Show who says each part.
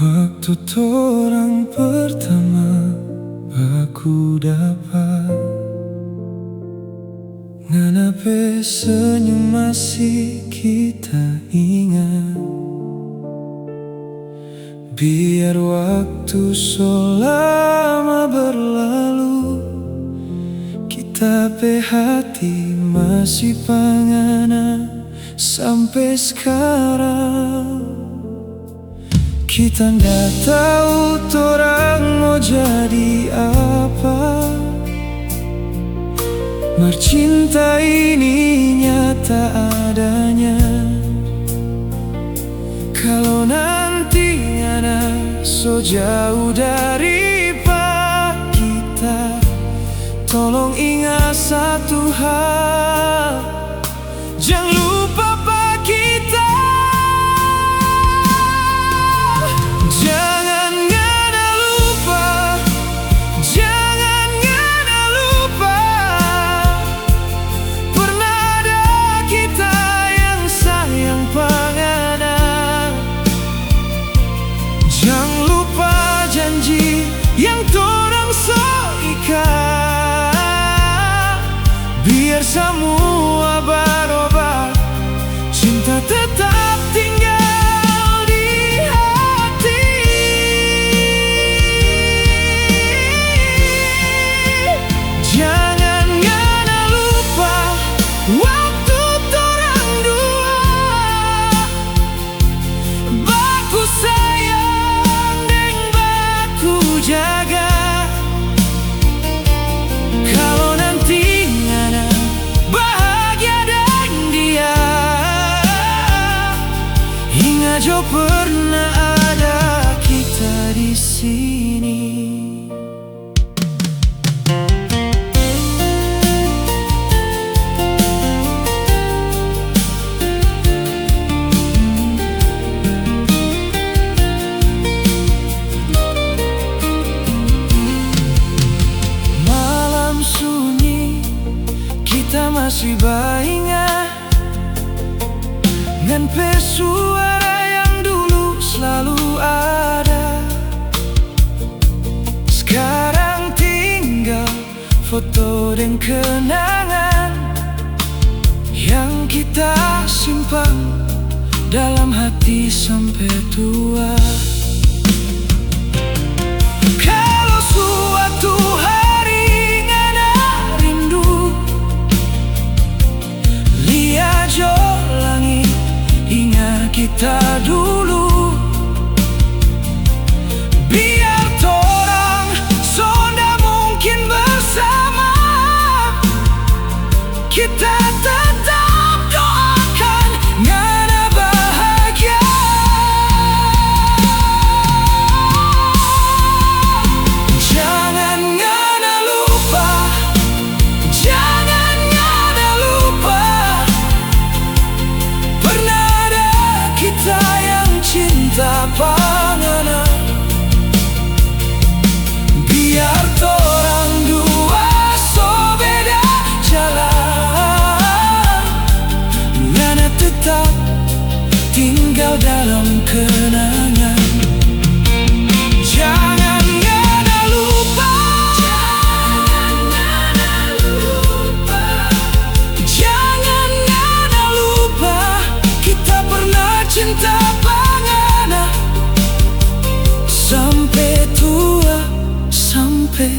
Speaker 1: Waktu torang pertama aku dapat nganape senyum masih kita ingat. Biar waktu selama berlalu, kita pe hati masih pangana sampai sekarang. Kita nggak tahu torang mau jadi apa, mar cinta ini nyata adanya. Kalau nanti ada so jauh dari kita, tolong ingat satu hal, jangan lupa kita. Jangan lupa janji yang torang seikat. Biar semua berubah, cinta tetap tinggal di hati. Jangan lupa waktu torang dua, baku sayang jaga. Kalau nanti ada bahagia dan dia, ingat jo pernah ada kita di sini. Kita masih baingat dengan suara yang dulu selalu ada. Sekarang tinggal foto dan kenangan yang kita simpan dalam hati sampai tua. Kalau suatu hari ngana rindu, lihat jo langit, ingat kita dulu. Biar torang sonda mungkin bersama, kita tetap doakan ngana bahagia. Jangan ngana lupa, jangan ngana lupa, pernah ada kita yang cinta pangana. Biar torang dua so beda jalan, ngana tetap tinggal dalam kenangan. Jangan ngana lupa, jangan ngana lupa, jangan ngana lupa, kita pernah cinta pangana sampai tua, sampai